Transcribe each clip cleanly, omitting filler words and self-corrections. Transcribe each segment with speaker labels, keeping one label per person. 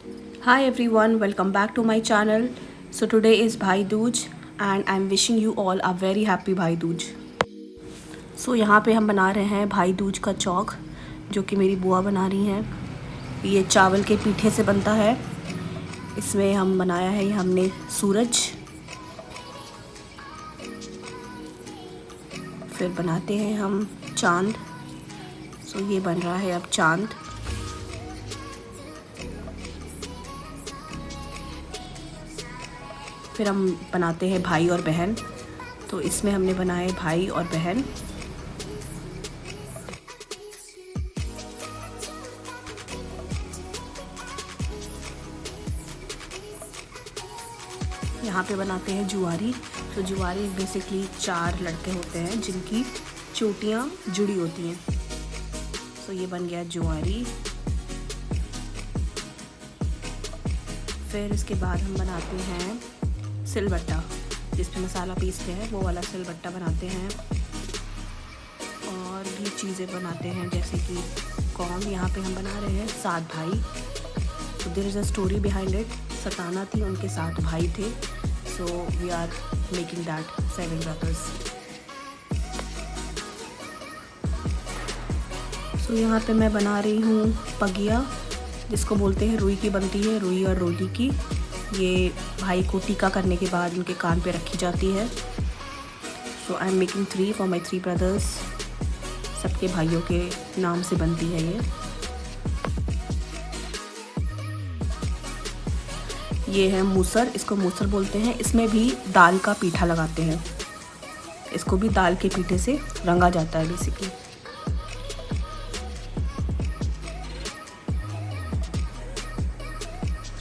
Speaker 1: Hi everyone, welcome back to my channel. So today is Bhai Dooj and I'm wishing you all a very happy Bhai Dooj. So यहाँ पे हम बना रहे हैं भाई दूज का चौक, जो कि मेरी बुआ बना रही हैं। ये चावल के पीठे से बनता है। इसमें हम बनाया है हमने सूरज, फिर बनाते हैं हम चांद। सो ये बन रहा है अब चांद। फिर हम बनाते हैं भाई और बहन। तो इसमें हमने बनाए भाई और बहन। यहाँ पे बनाते हैं जुआरी। तो जुआरी बेसिकली 4 लड़के होते हैं जिनकी चोटियाँ जुड़ी होती हैं। तो ये बन गया जुआरी। फिर इसके बाद हम बनाते हैं सिलबट्टा, जिसमें मसाला पीसते हैं, वो वाला सिलबट्टा बनाते हैं। और भी चीज़ें बनाते हैं जैसे कि कौन, यहाँ पे हम बना रहे हैं 7 भाई। तो there is a story behind it. सताना थी, उनके 7 भाई थे। So we are making that 7 brothers. So यहाँ पे मैं बना रही हूँ पगिया, जिसको बोलते हैं रुई की बनती है, रुई और रोली की। ये भाई को टीका करने के बाद उनके कान पे रखी जाती है। So I am making 3 for my 3 brothers. सबके भाइयों के नाम से बनती है ये है मूसर, इसको मूसर बोलते हैं। इसमें भी दाल का पीठा लगाते हैं। इसको भी दाल के पीठे से रंगा जाता है बेसिकली।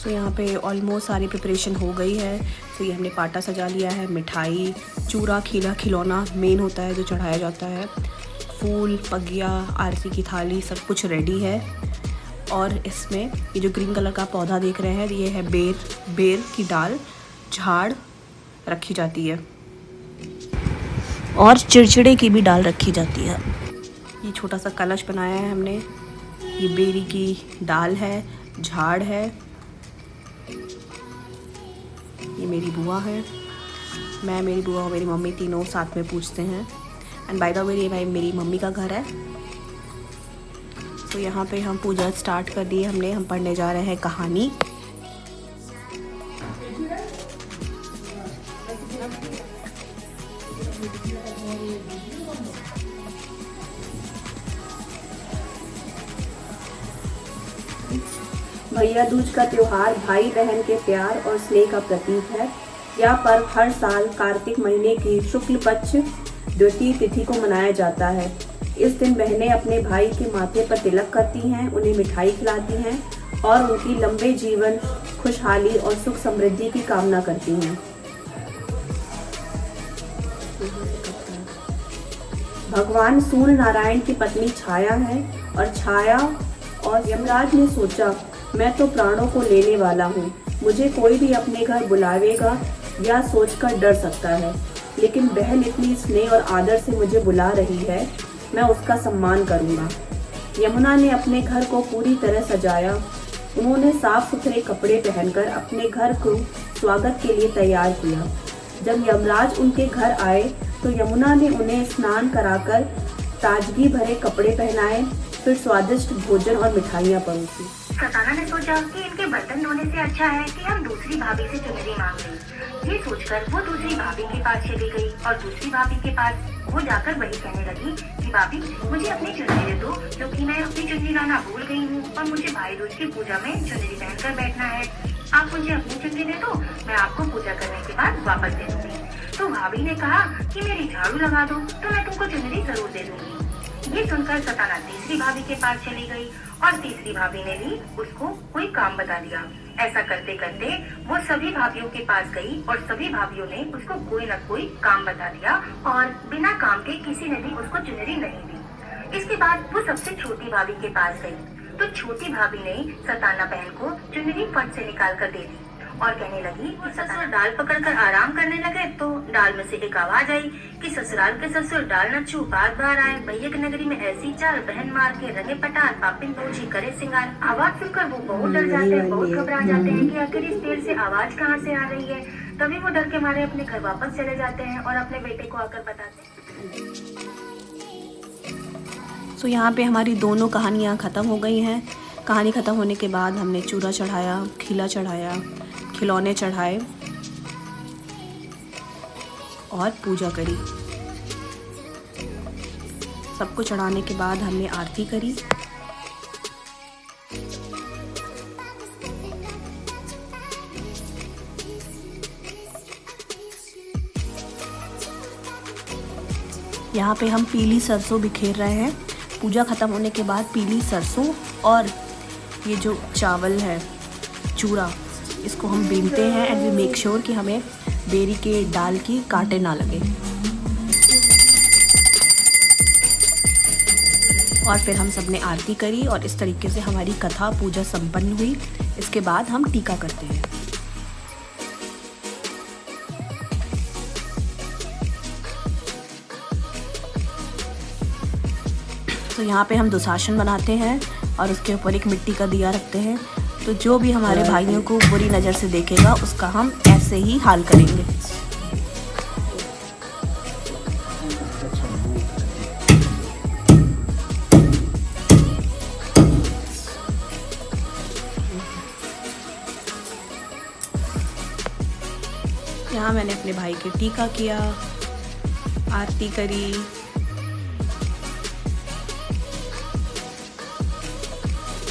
Speaker 1: सो यहाँ पे ऑलमोस्ट सारी प्रिपरेशन हो गई है। तो ये हमने पाटा सजा लिया है। मिठाई, चूरा, खीला, खिलौना मेन होता है जो चढ़ाया जाता है। फूल, पगिया, आरती की थाली, सब कुछ रेडी है। और इसमें ये जो ग्रीन कलर का पौधा देख रहे हैं, ये है बेर की डाल, झाड़ रखी जाती है। और चिड़चिड़े की भी डाल रखी जाती है। ये छोटा सा कलश बनाया है हमने। ये बेरी की डाल है, झाड़ है। ये मेरी बुआ है, मैं, मेरी बुआ और मेरी मम्मी तीनों साथ में पूजते हैं। एंड बाय द वे ये भाई मेरी मम्मी का घर है। तो यहाँ पे हम पूजा स्टार्ट कर दी हमने। हम पढ़ने जा रहे हैं कहानी। भैया दूज का त्योहार भाई बहन के प्यार और स्नेह का प्रतीक है। यह पर्व हर साल कार्तिक महीने की शुक्ल पक्ष द्वितीय तिथि को मनाया जाता है। इस दिन बहनें अपने भाई के माथे पर तिलक करती हैं, उन्हें मिठाई खिलाती हैं और उनकी लंबे जीवन, खुशहाली और सुख समृद्धि की कामना करती हैं। भगवान सूर्य नारायण की पत्नी छाया है और छाया और यमराज ने सोचा, मैं तो प्राणों को लेने वाला हूँ, मुझे कोई भी अपने घर बुलावेगा या सोचकर डर सकता है, लेकिन बहन इतनी स्नेह और आदर से मुझे बुला रही है, मैं उसका सम्मान करूँगा। यमुना ने अपने घर को पूरी तरह सजाया। उन्होंने साफ सुथरे कपड़े पहनकर अपने घर को स्वागत के लिए तैयार किया। जब यमराज उनके घर आए तो यमुना ने उन्हें स्नान कराकर ताजगी भरे कपड़े पहनाए, फिर स्वादिष्ट भोजन और मिठाइयाँ परोसी।
Speaker 2: सताना ने सोचा कि इनके बर्तन धोने से अच्छा है कि हम दूसरी भाभी से चुनरी मांग लें। ये सोचकर वो दूसरी भाभी के पास चली गई और दूसरी भाभी के पास वो जाकर वही कहने लगी कि भाभी मुझे अपनी चुनरी दे दो, क्योंकि मैं अपनी चुनरी लाना भूल गई हूँ और मुझे भाई दूज की पूजा में चुनरी पहनकर बैठना है। आप मुझे अपनी चुनरी दे दो, मैं आपको पूजा करने के बाद वापस दे दूंगी। तो भाभी ने कहा कि मेरी झाड़ू लगा दो तो मैं तुमको चुनरी जरूर दे दूंगी। ये सुनकर सताना तीसरी भाभी के पास चली गई और तीसरी भाभी ने भी उसको कोई काम बता दिया। ऐसा करते करते वो सभी भाभीियों के पास गई और सभी भाभीियों ने उसको कोई न कोई काम बता दिया और बिना काम के किसी ने भी उसको चुनरी नहीं दी। इसके बाद वो सबसे छोटी भाभी के पास गई तो छोटी भाभी ने सताना बहन को चुनरी फट से निकाल कर दे दी और कहने लगी कि ससुर डाल पकड़कर आराम करने लगे तो डाल में से एक आवाज आई कि ससुराल के ससुर डाल न छू बात बाहर आए, भैया की नगरी में ऐसी चाल, बहन मार के रंगे पटार, पापिन पहुंची करे सिंगार। आवाज सुनकर वो बहुत डर जाते हैं, बहुत घबरा जाते हैं कि आखिर इस देर से आवाज कहाँ से आ रही है। तभी वो डर के मारे अपने घर वापस चले जाते हैं और अपने बेटे को आकर बताते हैं।
Speaker 1: तो यहाँ पे हमारी दोनों कहानियाँ ख़त्म हो गई हैं। कहानी ख़त्म होने के बाद हमने चूरा चढ़ाया, खीला चढ़ाया, खिलौने चढ़ाए और पूजा करी। सबको चढ़ाने के बाद हमने आरती करी। यहाँ पे हम पीली सरसों बिखेर रहे हैं। पूजा ख़त्म होने के बाद पीली सरसों और ये जो चावल है चूरा, इसको हम बीनते हैं एंड वी मेक श्योर कि हमें बेरी के डाल की कांटे ना लगे। और फिर हम सब ने आरती करी और इस तरीके से हमारी कथा पूजा संपन्न हुई। इसके बाद हम टीका करते हैं। तो यहाँ पे हम दुशासन बनाते हैं और उसके ऊपर एक मिट्टी का दिया रखते हैं। तो जो भी हमारे भाइयों को बुरी नज़र से देखेगा उसका हम ऐसे ही हाल करेंगे। यहाँ मैंने अपने भाई के टीका किया, आरती करी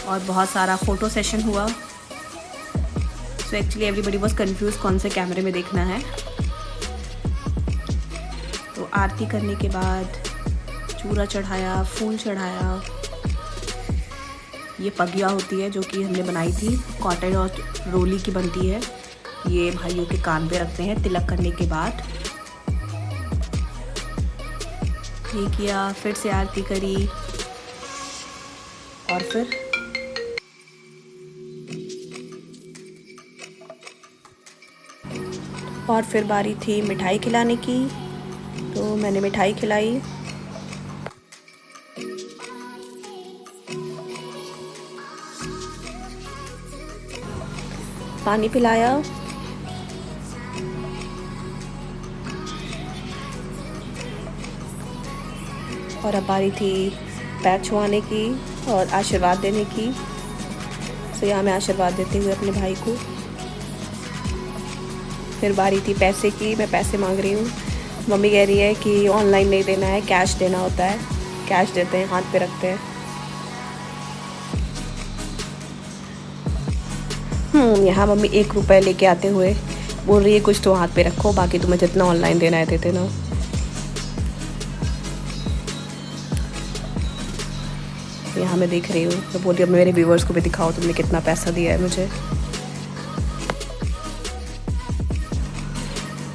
Speaker 1: और बहुत सारा फ़ोटो सेशन हुआ। So actually everybody was confuse कौन से कैमरे में देखना है। तो आरती करने के बाद चूरा चढ़ाया, फूल चढ़ाया। ये पगिया होती है जो कि हमने बनाई थी, कॉटन और रोली की बनती है। ये भाइयों के कान पे रखते हैं तिलक करने के बाद। ये किया, फिर से आरती करी और फिर बारी थी मिठाई खिलाने की। तो मैंने मिठाई खिलाई। पानी पिलाया और अब बारी थी पैर छुआने की और आशीर्वाद देने की। तो यहाँ मैं आशीर्वाद देते हुए अपने भाई को। फिर बारी थी पैसे की, मैं पैसे मांग रही हूँ। मम्मी कह रही है कि ऑनलाइन नहीं देना है, कैश देना होता है। कैश देते हैं, हाथ पे रखते हैं। यहाँ मम्मी 1 रुपये लेके आते हुए बोल रही है कुछ तो हाथ पे रखो, बाकी तुम्हें जितना ऑनलाइन देना है दे देना। यहाँ मैं देख रही हूँ, मैं बोल रही हूँ मेरे व्यूवर्स को भी दिखाओ तुमने कितना पैसा दिया है मुझे।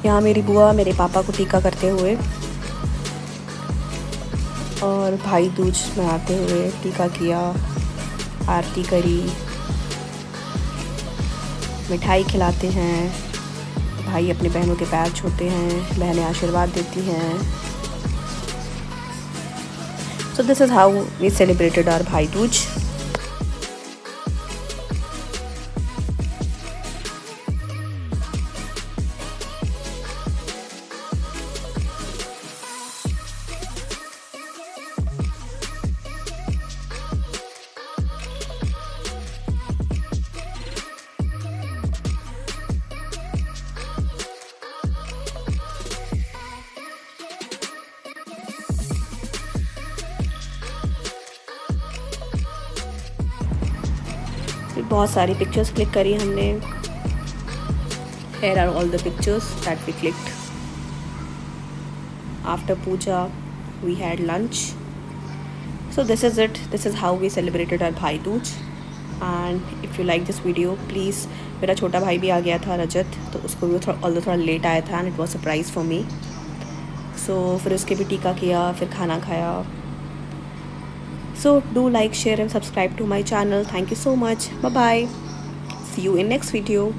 Speaker 1: यहाँ मेरी बुआ मेरे पापा को टीका करते हुए और भाई दूज मनाते हुए टीका किया, आरती करी, मिठाई खिलाते हैं। भाई अपनी बहनों के पैर छूते हैं, बहनें आशीर्वाद देती हैं। So this is how we celebrated our Bhai Dooj. बहुत सारी पिक्चर्स क्लिक करी हमने। Here are all the pictures that we clicked. After puja, we had lunch. So this is it. This is how we celebrated our Bhai Dooj. And if you like this video, please, मेरा छोटा भाई भी आ गया था रजत, तो उसको भी थोड़ा लेट आया था and it was a surprise for me. So फिर उसके भी टीका किया, फिर खाना खाया. So do like, share and subscribe to my channel. Thank you so much. Bye bye. See you in next video.